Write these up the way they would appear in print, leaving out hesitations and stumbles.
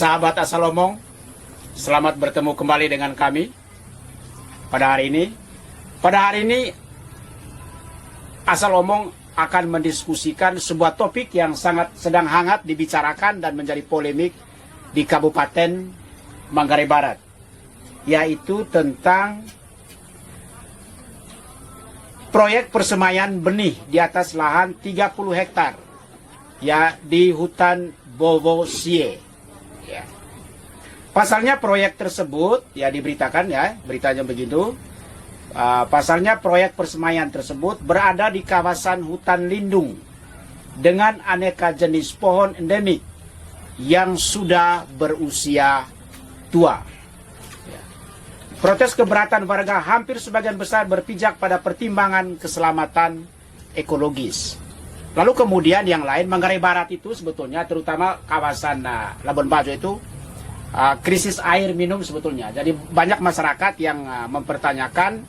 Sahabat Asal Omong, selamat bertemu kembali dengan kami pada hari ini. Pada hari ini, Asal Omong akan mendiskusikan sebuah topik yang sangat sedang hangat dibicarakan dan menjadi polemik di Kabupaten Manggarai Barat, yaitu tentang proyek persemaian benih di atas lahan 30 hektar ya di hutan Bovosie. Ya. Pasalnya proyek tersebut ya diberitakan ya, beritanya begitu. Pasalnya proyek persemaian tersebut berada di kawasan hutan lindung dengan aneka jenis pohon endemik yang sudah berusia tua. Ya. Protes keberatan warga hampir sebagian besar berpijak pada pertimbangan keselamatan ekologis. Lalu kemudian yang lain, Manggarai Barat itu sebetulnya terutama kawasan Labuan Bajo itu krisis air minum sebetulnya. Jadi banyak masyarakat yang mempertanyakan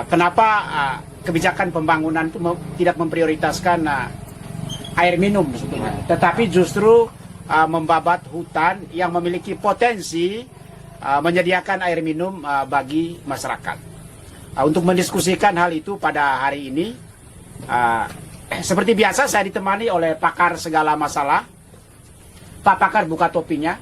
kenapa kebijakan pembangunan itu tidak memprioritaskan air minum sebetulnya. Tetapi justru membabat hutan yang memiliki potensi menyediakan air minum bagi masyarakat. Untuk mendiskusikan hal itu pada hari ini, seperti biasa saya ditemani oleh pakar segala masalah. Pak Pakar buka topinya.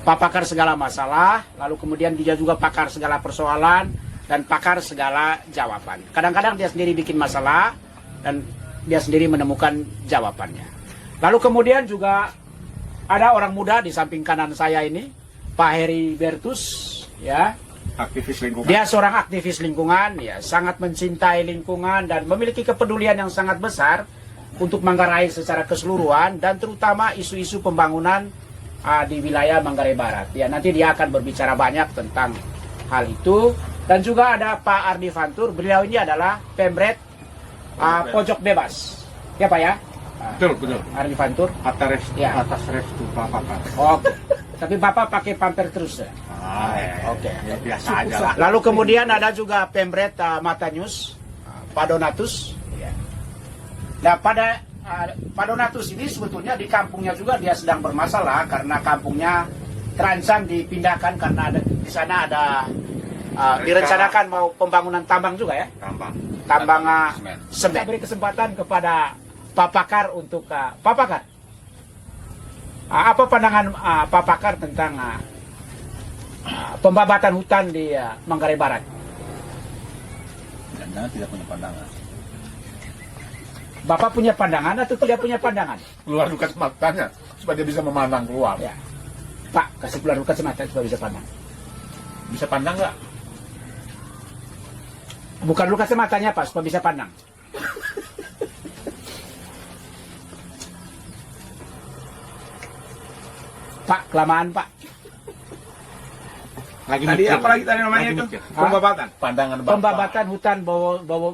Pak Pakar segala masalah, lalu kemudian dia juga pakar segala persoalan dan pakar segala jawaban. Kadang-kadang dia sendiri bikin masalah dan dia sendiri menemukan jawabannya. Lalu kemudian juga ada orang muda di samping kanan saya ini, Pak Heri Bertus, ya. Aktivis lingkungan. Dia seorang aktivis lingkungan, ya, sangat mencintai lingkungan dan memiliki kepedulian yang sangat besar untuk Manggarai secara keseluruhan dan terutama isu-isu pembangunan di wilayah Manggarai Barat. Ya, nanti dia akan berbicara banyak tentang hal itu. Dan juga ada Pak Ardi Fantur, beliau ini adalah Pemret Pojok Bebas. Ya Pak ya? Betul. Ardi Fantur. Atas restu Bapak. Oke. Tapi Bapak pakai pamper terus ya? Oke. Ya, biasa aja lah. Lalu kemudian ada juga Pemret Mata News, Pak Donatus. Ya. Nah Pak Donatus ini sebetulnya di kampungnya juga dia sedang bermasalah karena kampungnya terancam dipindahkan karena di sana ada direncanakan mau pembangunan tambang juga ya? Tambang semen. Saya beri kesempatan kepada Pak Pakar untuk Pak Pakar. Apa pandangan Pak Pakar tentang pembabatan hutan di Manggarai Barat? Jangan tidak punya pandangan. Bapak punya pandangan atau tidak punya pandangan? Keluar dulu kacamatanya supaya dia bisa memandang keluar. Ya. Pak, kasih keluar dulu kacamata supaya bisa pandang. Bisa pandang nggak? Bukan dulu kacamatanya Pak, supaya bisa pandang. Pak, kelamaan Pak. Tadi apa lagi tadi namanya itu? Pembabatan. Pandangan Bapak. Pembabatan hutan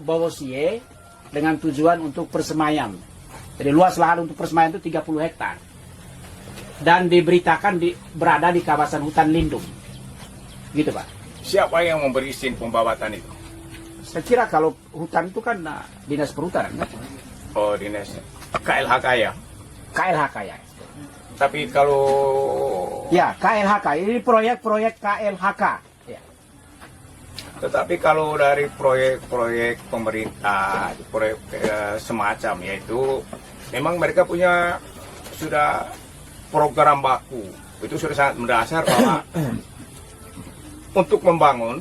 Bovosie dengan tujuan untuk persemaian. Jadi luas lahan untuk persemaian itu 30 hektar. Dan diberitakan berada di kawasan hutan lindung. Gitu Pak. Siapa yang memberi izin pembabatan itu? Saya kira kalau hutan itu kan dinas perhutanan kan? Oh, dinas KLHK ya. KLHK ya. Tapi kalau Ya, KLHK. Ini proyek-proyek KLHK. Ya. Tetapi kalau dari proyek-proyek pemerintah, proyek semacam yaitu memang mereka punya sudah program baku. Itu sudah sangat mendasar bahwa untuk membangun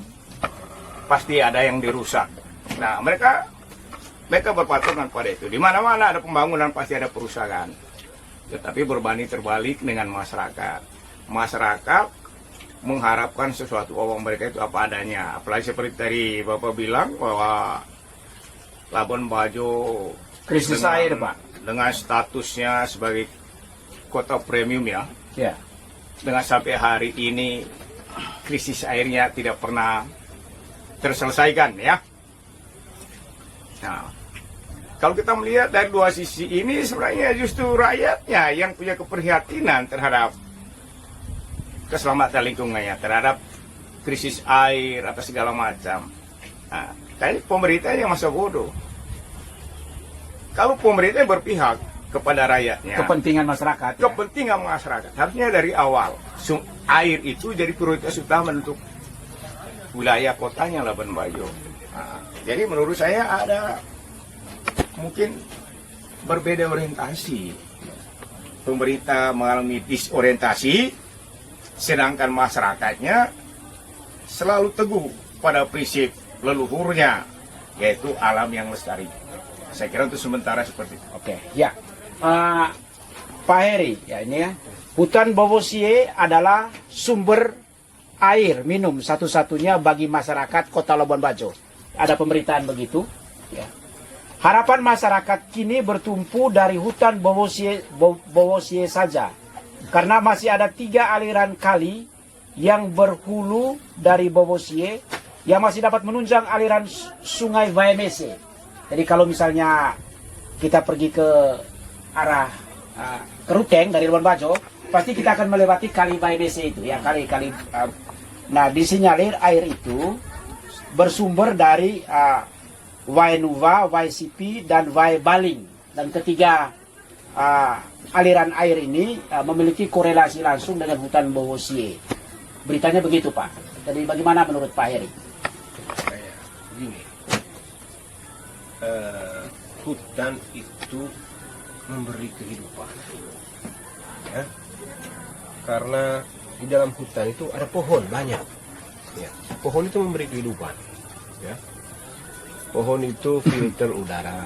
pasti ada yang dirusak. Nah, mereka berpatokan pada itu. Di mana-mana ada pembangunan pasti ada perusakan. Tetapi berbanding terbalik dengan masyarakat. Masyarakat mengharapkan sesuatu uang mereka itu apa adanya. Apalagi seperti tadi Bapak bilang bahwa Labuan Bajo Krisis air Pak. Dengan statusnya sebagai kota premium ya. Ya. Dengan sampai hari ini krisis airnya tidak pernah terselesaikan ya. Nah, kalau kita melihat dari dua sisi ini sebenarnya justru rakyatnya yang punya keprihatinan terhadap keselamatan lingkungannya, terhadap krisis air atau segala macam. Nah, kayaknya pemerintah yang masa bodoh. Kalau pemerintah berpihak kepada rakyatnya. Kepentingan masyarakat. Ya? Kepentingan masyarakat. Harusnya dari awal air itu jadi prioritas utama untuk wilayah kotanya Labuan Bajo. Nah, jadi menurut saya ada mungkin berbeda orientasi. Pemerintah mengalami disorientasi, sedangkan masyarakatnya selalu teguh pada prinsip leluhurnya, yaitu alam yang lestari. Saya kira untuk sementara seperti itu. Oke, ya. Pak Heri, ya ini ya. Hutan Bovosie adalah sumber air minum satu-satunya bagi masyarakat Kota Labuan Bajo. Ada pemberitaan begitu. Ya. Harapan masyarakat kini bertumpu dari hutan Bovosie saja. Karena masih ada 3 aliran kali yang berhulu dari Bovosie yang masih dapat menunjang aliran sungai Vaemese. Jadi kalau misalnya kita pergi ke arah Keruteng dari Labuan Bajo, pasti kita akan melewati kali Vaemese itu, ya kali-kali. Nah, disinyalir air itu bersumber dari Vaenuva, Vaisipi, dan Vaebaling. Dan ketiga aliran air ini memiliki korelasi langsung dengan hutan Bovosie. Beritanya begitu, Pak. Jadi bagaimana menurut Pak Heri? Begini, hutan itu memberi kehidupan, ya. Karena di dalam hutan itu ada pohon banyak, ya. Pohon itu memberi kehidupan, ya. Pohon itu filter udara,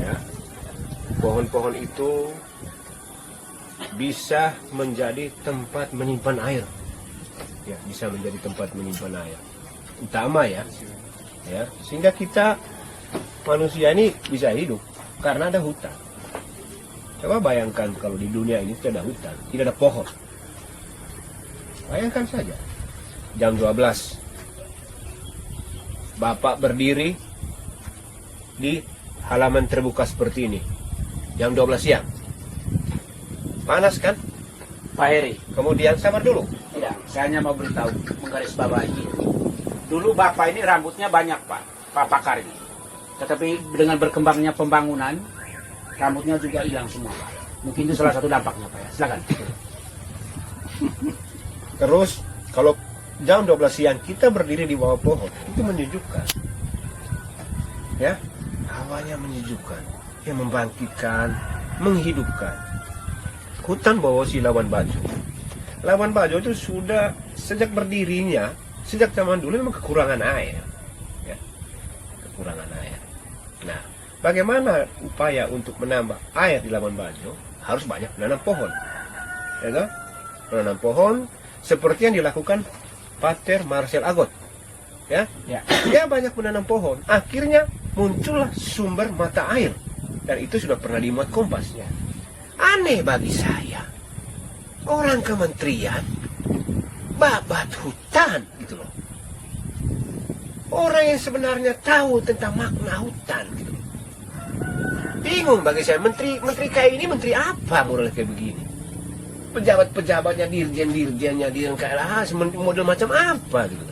ya. Pohon-pohon itu bisa menjadi tempat menyimpan air, ya, bisa menjadi tempat menyimpan air utama, ya, sehingga kita manusia ini bisa hidup karena ada hutan. Coba bayangkan kalau di dunia ini tidak ada hutan, tidak ada pohon. Bayangkan saja, jam 12, Bapak berdiri di halaman terbuka seperti ini, jam 12 siang. Panas kan? Pak Heri. Kemudian sabar dulu. Tidak, saya hanya mau beritahu, menggarisbawahi. Dulu Bapak ini rambutnya banyak, Pak Pakar ini. Tetapi dengan berkembangnya pembangunan, rambutnya juga hilang semua, Pak. Mungkin itu salah satu dampaknya, Pak. Ya. Silakan. Terus kalau jam 12 siang kita berdiri di bawah pohon, itu menyejukkan. Ya, hawanya menyejukkan, yang membangkitkan, menghidupkan. Hutan Bovosie Labuan Bajo. Labuan Bajo itu sudah sejak berdirinya, sejak zaman dulu memang kekurangan air. Ya, kekurangan air. Nah, bagaimana upaya untuk menambah air di Labuan Bajo? Harus banyak menanam pohon. Ya, kan? Menanam pohon seperti yang dilakukan Pater Marcel Agot. Ya, dia banyak menanam pohon. Akhirnya muncullah sumber mata air. Dan itu sudah pernah dimuat Kompas. Ya. Aneh bagi saya, orang kementerian babat hutan gitu loh. Orang yang sebenarnya tahu tentang makna hutan gitu. Bingung bagi saya, menteri kayak ini menteri apa model kayak begini? Pejabat-pejabatnya, dirjen-dirjennya, dirjen KLH, model macam apa gitu.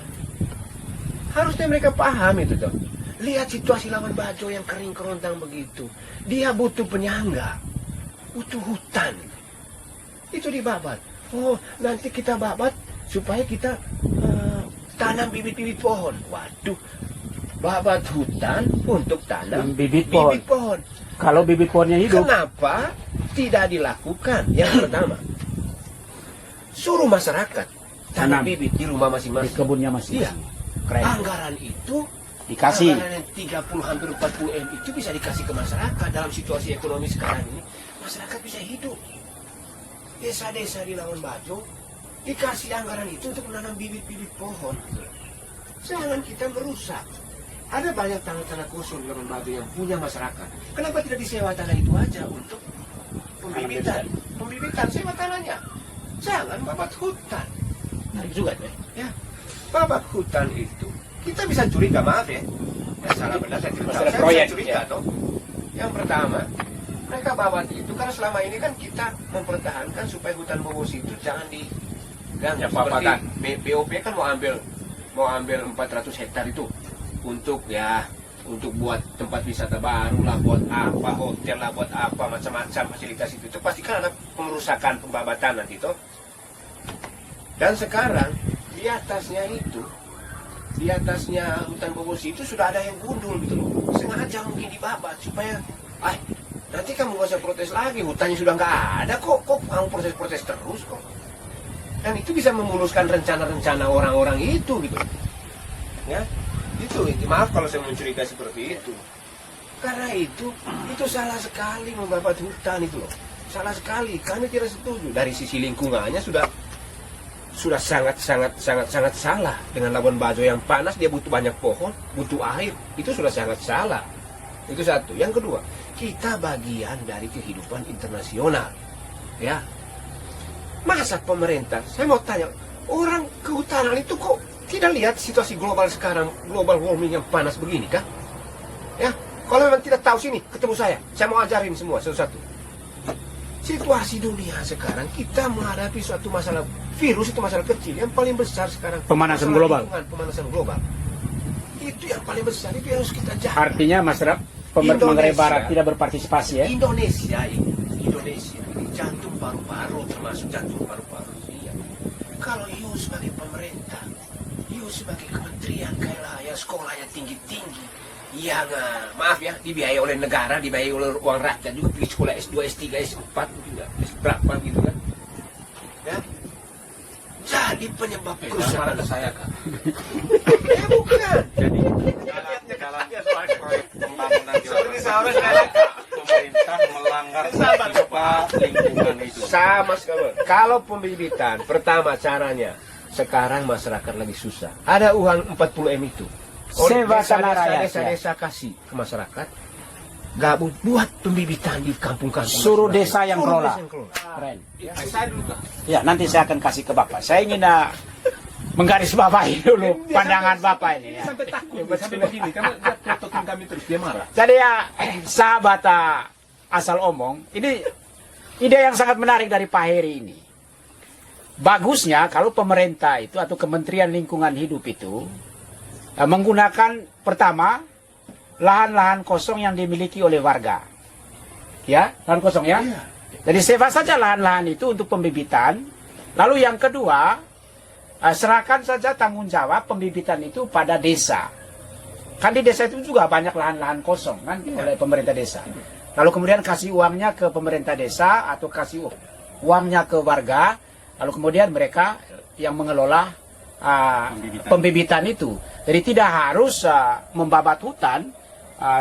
Harusnya mereka paham itu toh. Lihat situasi Labuan Bajo yang kering kerontang begitu. Dia butuh penyangga, butuh hutan. Itu dibabat. Oh, nanti kita babat supaya kita tanam bibit-bibit pohon. Waduh, babat hutan untuk tanam bibit pohon. Kalau bibit pohonnya hidup, kenapa tidak dilakukan? Yang pertama, suruh masyarakat tanam bibit di rumah di masing-masing. kebunnya masih. Iya. Keren. Anggaran itu Dikasih. Anggaran yang 30 hampir 40 M itu bisa dikasih ke masyarakat. Dalam situasi ekonomi sekarang ini, masyarakat bisa hidup. Desa-desa di Labuan Bajo dikasih anggaran itu untuk menanam bibit-bibit pohon. Jangan kita merusak. Ada banyak tanah-tanah kosong di Labuan Bajo yang punya masyarakat. Kenapa tidak disewa tanah itu aja untuk pembibitan? Pembibitan, sewa tanahnya. Jangan babat hutan. Nah, juga Ya, babat hutan itu kita bisa curiga, maaf ya. Salah benar saya cerita. Masalah Saya proyek, bisa curiga ya. toh. Yang pertama, mereka babat itu karena selama ini kan kita mempertahankan supaya hutan Bovosie itu jangan diganggu. Ya, papakan. Seperti BOP kan mau ambil 400 hektar itu untuk ya untuk buat tempat wisata baru lah, buat apa, hotel lah, buat apa, macam-macam fasilitas itu pastikan ada pengerusakan, pembabatan nanti toh. Dan sekarang di atasnya itu, di atasnya hutan Bobosi itu sudah ada yang gundul gitu loh, sengaja mungkin dibabat supaya nanti kamu gak usah protes lagi, hutannya sudah nggak ada kok kamu protes terus kok. Dan itu bisa memuluskan rencana-rencana orang-orang itu gitu ya. Itu maaf kalau saya mencurigai seperti itu. Karena itu salah sekali membabat hutan itu loh. Salah sekali. Kami tidak setuju. Dari sisi lingkungannya sudah sangat salah. Dengan Labuan Bajo yang panas, dia butuh banyak pohon, butuh air. Itu sudah sangat salah. Itu satu. Yang kedua, kita bagian dari kehidupan internasional. Ya. Masa pemerintah, saya mau tanya, orang kehutanan itu kok tidak lihat situasi global sekarang, global warming yang panas begini kan? Ya, kalau memang tidak tahu sini, ketemu saya mau ajarin semua satu-satu. Situasi dunia sekarang, kita menghadapi suatu masalah virus, itu masalah kecil. Yang paling besar sekarang Pemanasan masalah global. lingkungan, pemanasan global. Itu yang paling besar, itu harus kita jaga. Artinya masyarakat Manggarai Barat tidak berpartisipasi ya? Indonesia ini jantung paru-paru, termasuk jantung paru-paru. Iya. Kalau you sebagai pemerintah, you sebagai kementerian kayak yang sekolahnya tinggi-tinggi, yang maaf ya, dibiayai oleh negara, dibiayai oleh uang rakyat juga, pergi sekolah S2, S3, S4 juga, S berapa gitu kan? Ya. Jadi penyebab kerusakan saya kan. Bukan. Jadi dalam proyek pembangunan pemerintah melanggar lingkungan itu. Sama sekali. Kalau pembibitan, pertama caranya, sekarang masyarakat lagi susah. Ada uang 40M itu. Sewa tanah rakyat, Desa-desa kasih ke masyarakat, gabung buat pembibitan di kampung-kampung. Suruh desa yang Suruh kelola. desa yang kelola. Keren. Saya dulu kan. Ya, nanti saya akan kasih ke Bapak. Saya ingin menggarisbawahi dulu pandangan Bapak ini ya. Sampai takut, sampai begini, karena dia prototin kami terus, dia marah. Jadi ya, sahabat asal omong, ini ide yang sangat menarik dari Pak Heri ini. Bagusnya kalau pemerintah itu atau Kementerian Lingkungan Hidup itu menggunakan pertama lahan-lahan kosong yang dimiliki oleh warga. Ya, lahan kosong ya. Jadi sewa saja lahan-lahan itu untuk pembibitan. Lalu yang kedua, serahkan saja tanggung jawab pembibitan itu pada desa. Kan di desa itu juga banyak lahan-lahan kosong kan oleh pemerintah desa. Lalu kemudian kasih uangnya ke pemerintah desa atau kasih uangnya ke warga. Lalu kemudian mereka yang mengelola pembibitan itu. Jadi tidak harus membabat hutan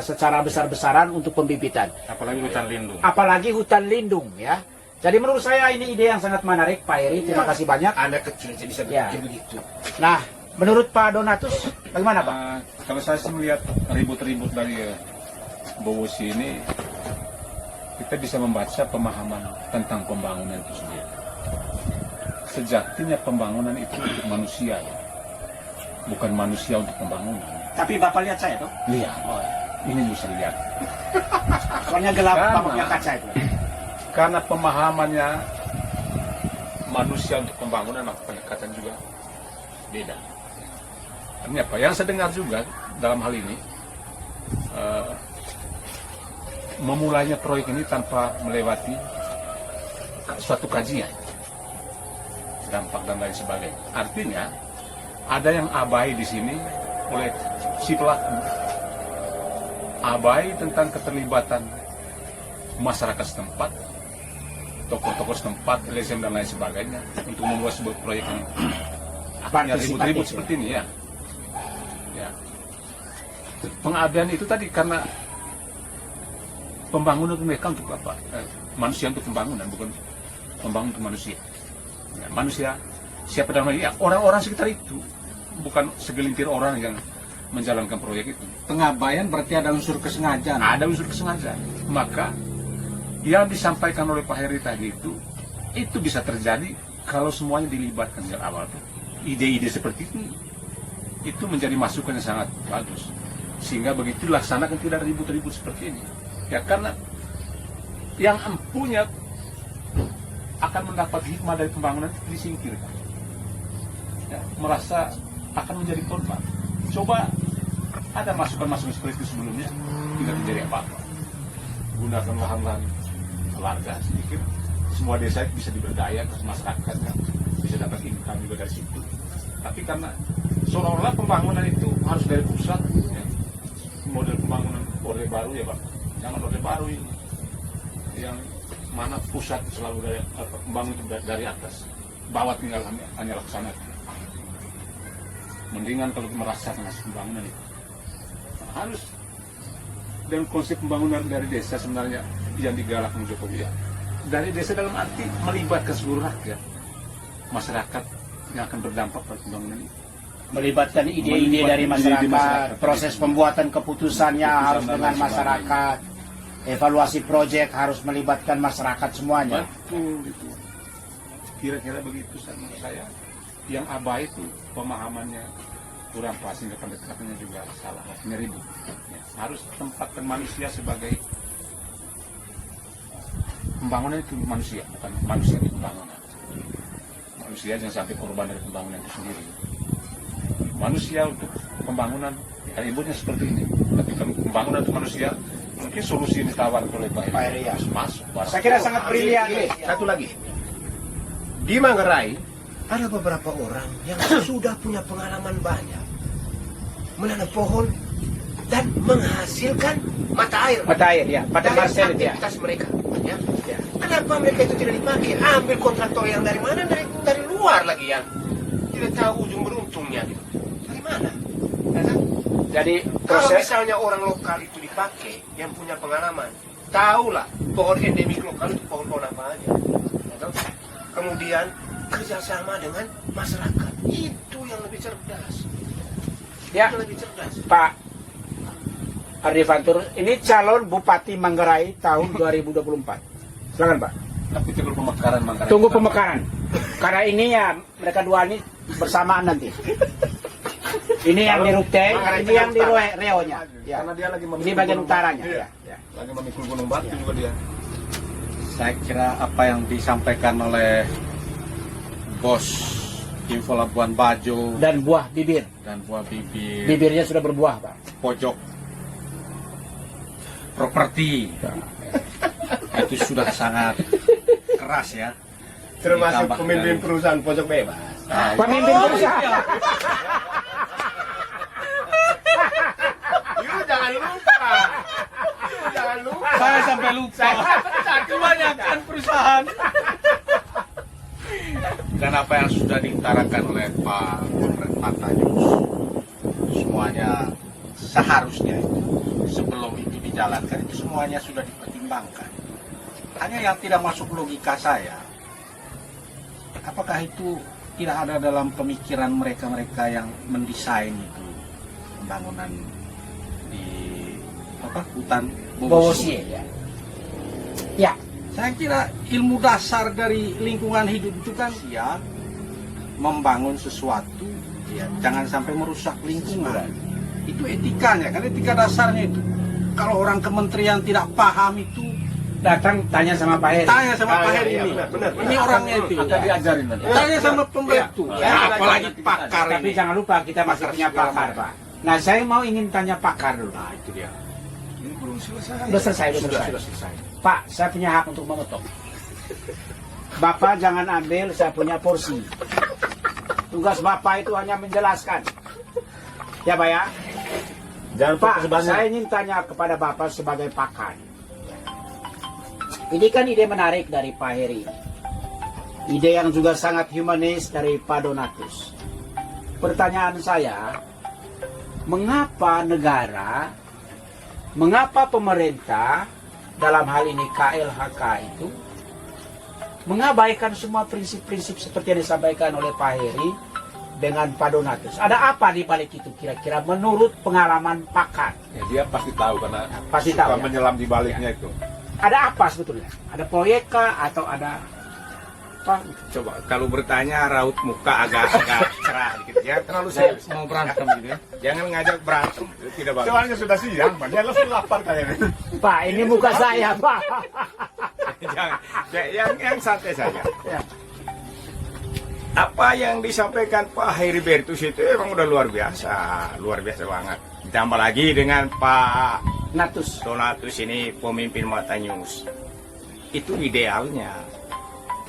secara besar-besaran untuk pembibitan. Apalagi hutan lindung. Apalagi hutan lindung ya. Jadi menurut saya ini ide yang sangat menarik Pak Heri. Terima kasih banyak. Anak kecil jadi bisa Ya. berpikir begitu. Nah, menurut Pak Donatus bagaimana Pak? Kalau saya sih melihat ribut-ribut dari Bobosi ini, kita bisa membaca pemahaman tentang pembangunan itu sendiri. Sejatinya pembangunan itu untuk manusia, ya. Bukan manusia untuk pembangunan. Tapi Bapak lihat saya tuh. Lihat, ini bisa dilihat. Soalnya gelap Karena- Bapak punya kaca itu. Karena pemahamannya manusia untuk pembangunan, maka pendekatan juga beda. Artinya apa? Yang saya dengar juga dalam hal ini, memulainya proyek ini tanpa melewati suatu kajian, dampak dan lain sebagainya. Artinya ada yang abai di sini oleh si pelaku, abai tentang keterlibatan masyarakat setempat, tokoh-tokoh setempat, LSM dan lain sebagainya untuk membuat sebuah proyek ini. Akhirnya ribut-ribut seperti ini ya. Ya. Pengabdian itu tadi karena pembangunan mereka untuk apa? Manusia untuk pembangunan, bukan pembangun untuk manusia. Ya, manusia siapa dalam hal ini? Ya, orang-orang sekitar itu, bukan segelintir orang yang menjalankan proyek itu. Pengabaian berarti ada unsur kesengajaan. Ada unsur kesengajaan. Maka yang disampaikan oleh Pak Heri tadi itu bisa terjadi kalau semuanya dilibatkan dari awal. Ide-ide seperti itu menjadi masukan yang sangat bagus, sehingga begitu dilaksanakan tidak ribut-ribut seperti ini. Ya karena yang empunya akan mendapat hikmah dari pembangunan itu disingkirkan, ya, merasa akan menjadi korban. Coba ada masukan-masukan seperti itu sebelumnya, tidak menjadi apa-apa. Gunakan lahan-lahan warga sedikit, semua desa bisa diberdaya, masyarakat kan bisa dapat income juga dari situ. Tapi karena seolah-olah pembangunan itu harus dari pusat, ya. Model pembangunan Orde Baru ya Pak, jangan Orde Baru ini, yang mana pusat selalu dari pembangunan itu dari atas, bawah tinggal hanya laksanakan. Mendingan kalau merasakan hasil pembangunan itu. Nah, harus dan konsep pembangunan dari desa sebenarnya yang digalakkan Jokowi ya. Dari desa dalam arti melibatkan seluruh rakyat, masyarakat yang akan berdampak pada pembangunan itu. Melibatkan ide-ide dari masyarakat, proses pembuatan keputusannya harus dengan masyarakat, evaluasi proyek harus melibatkan masyarakat semuanya. Betul itu. Kira-kira begitu menurut saya. Yang abai itu pemahamannya kurang pas, sehingga pendekatannya juga salah, nyeribu. Ya, harus tempatkan manusia sebagai pembangunan itu manusia, bukan manusia di pembangunan. Manusia jangan sampai korban dari pembangunan itu sendiri. Manusia untuk pembangunan, ya ibunya seperti ini. Tapi kalau pembangunan untuk manusia, mungkin solusi yang ditawarkan oleh Pak Heri ya. masuk. Saya kira sangat brilian. Satu lagi, di Manggarai ada beberapa orang yang sudah punya pengalaman banyak menanam pohon dan menghasilkan mata air. Mata air ya, pada dari parcel itu ya. aktivitas mereka. Ya. Kenapa mereka itu tidak dipakai? Ambil kontraktor yang dari mana? Dari luar lagi yang tidak tahu ujung beruntungnya. Gitu. Dari mana? Ya kan? Jadi Kalau proses misalnya orang lokal itu dipakai, yang punya pengalaman, tahulah pohon endemik lokal itu pohon-pohon apa aja. Ya kan? Kemudian kerjasama dengan masyarakat, itu yang lebih cerdas. ya Itu lebih cerdas. Pak Ardi Fantur, ini calon Bupati Manggarai tahun 2024. Silakan Pak. Tapi tunggu pemekaran Manggarai. Tunggu pemekaran. Karena ini ya mereka dua ini bersamaan nanti. Ini yang di Ruteng, ini yang di Reonya. Ya. Karena dia lagi Ini bagian utaranya. Iya. Ya. Lagi memikul Gunung Batu juga dia. Saya kira apa yang disampaikan oleh Bos Info Labuan Bajo Dan buah bibir. dan Buah Bibir Bibirnya sudah berbuah Pak. pojok properti itu sudah sangat keras ya. Termasuk Ditambah pemimpin dari- perusahaan pojok bebas. Nah, Pemimpin perusahaan. Jangan lupa. Jangan lupa. saya sampai lupa. Kebanyakan perusahaan. Dan apa yang sudah diutarakan oleh Pak Tajus, semuanya seharusnya itu sebelum itu dijalankan itu semuanya sudah dipertimbangkan. Hanya yang tidak masuk logika saya, apakah itu tidak ada dalam pemikiran mereka-mereka yang mendesain itu pembangunan di hutan Bowosie ya. Ya. Saya kira ilmu dasar dari lingkungan hidup itu kan ya membangun sesuatu, ya jangan sampai merusak lingkungan. Itu etikanya, kan etika dasarnya itu. Kalau orang kementerian tidak paham itu, Datang tanya sama Pak Heri. tanya sama Pak Heri iya, ini. benar. Ini orangnya itu. Akan diajarin nanti. Tanya sama pembantu. Ya, Ya, apalagi pakar Tapi ini. jangan lupa kita masih punya pakar Pak. Nah saya mau ingin tanya pakar dulu. Nah, itu dia. Ini belum selesai. Sudah selesai, Sudah selesai. Pak, saya punya hak untuk memotong. Bapak jangan ambil, saya punya porsi. Tugas Bapak itu hanya menjelaskan. Ya Pak ya? Jangan Pak, saya ingin tanya kepada Bapak sebagai pakar. Ini kan ide menarik dari Pak Heri. Ide yang juga sangat humanis dari Pak Donatus. Pertanyaan saya, mengapa negara, mengapa pemerintah, dalam hal ini KLHK itu, mengabaikan semua prinsip-prinsip seperti yang disampaikan oleh Pak Heri dengan Pak Donatus? Ada apa di balik itu kira-kira menurut pengalaman pakar? Ya, dia pasti tahu karena Pasti suka tahu, ya. menyelam di baliknya itu. Ada apa sebetulnya? Ada proyek kah atau ada apa? Coba kalau bertanya raut muka agak cerah dikit ya, terlalu Saya serius. mau berantem gitu ya. Jangan ngajak berantem, itu tidak bagus. Soalnya sudah siang, Pak. Dia langsung lapar kayaknya. Pak, ini muka saya, Pak. Jangan, yang santai saja. Ya. apa yang disampaikan Pak Heribertus itu emang udah luar biasa banget. Ditambah lagi dengan Pak Donatus ini pemimpin Mata News. Itu idealnya.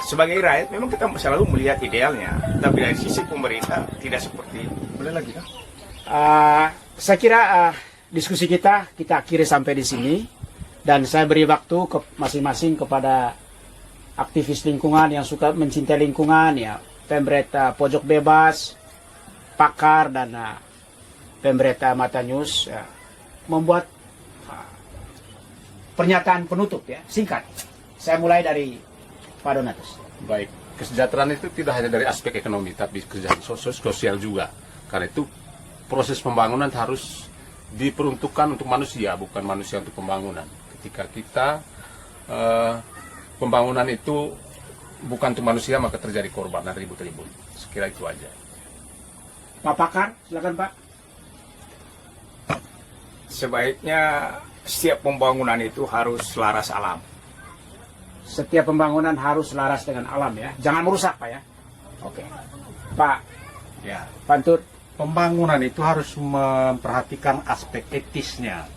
Sebagai rakyat memang kita selalu melihat idealnya, tapi dari sisi pemerintah tidak seperti itu. Boleh lagi kan? Saya kira diskusi kita akhiri sampai di sini, dan saya beri waktu ke masing-masing kepada aktivis lingkungan yang suka mencintai lingkungan, ya, Pemret Pojok Bebas, pakar, dan Pemret Mata News, ya, membuat pernyataan penutup, ya, singkat. Saya mulai dari Pak Donatus. Baik, kesejahteraan itu tidak hanya dari aspek ekonomi, tapi kesejahteraan sosial juga. Karena itu proses pembangunan harus diperuntukkan untuk manusia, bukan manusia untuk pembangunan. Ketika kita pembangunan itu bukan untuk manusia, maka terjadi korban dan ribut-ribut. Sekira itu aja. Pak Pakar, silakan Pak. Sebaiknya setiap pembangunan itu harus selaras alam. Setiap pembangunan harus selaras dengan alam, ya. Jangan merusak, Pak, ya. Oke. Pak Ya, Pantut. pembangunan itu harus memperhatikan aspek etisnya,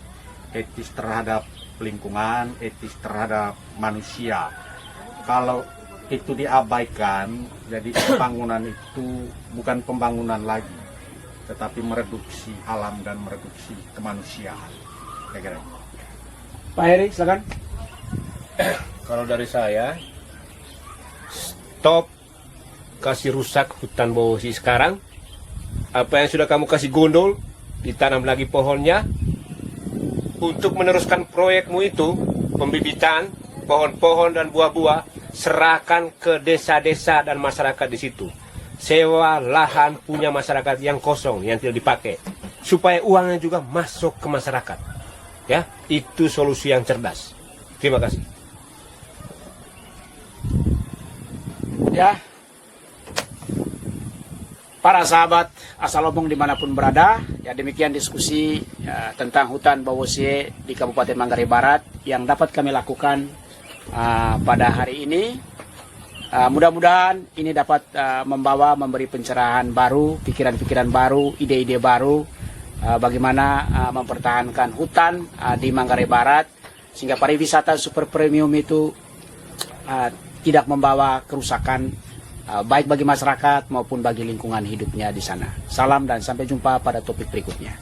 etis terhadap lingkungan, etis terhadap manusia. Kalau itu diabaikan, jadi pembangunan itu bukan pembangunan lagi, tetapi mereduksi alam dan mereduksi kemanusiaan. Kira-kira. Pak Heri, silakan. Kalau dari saya, stop kasih rusak hutan Bowosi sekarang. Apa yang sudah kamu kasih gondol, ditanam lagi pohonnya. Untuk meneruskan proyekmu itu, pembibitan pohon-pohon dan buah-buah, serahkan ke desa-desa dan masyarakat di situ. Sewa lahan punya masyarakat yang kosong, yang tidak dipakai, supaya uangnya juga masuk ke masyarakat. Ya, itu solusi yang cerdas. Terima kasih. Ya, para sahabat asal Obong dimanapun berada, ya, demikian diskusi tentang hutan Bowosi di Kabupaten Manggarai Barat yang dapat kami lakukan pada hari ini. Mudah-mudahan ini dapat memberi pencerahan baru, pikiran-pikiran baru, ide-ide baru, bagaimana mempertahankan hutan di Manggarai Barat, sehingga pariwisata super premium itu tidak membawa kerusakan baik bagi masyarakat maupun bagi lingkungan hidupnya di sana. Salam dan sampai jumpa pada topik berikutnya.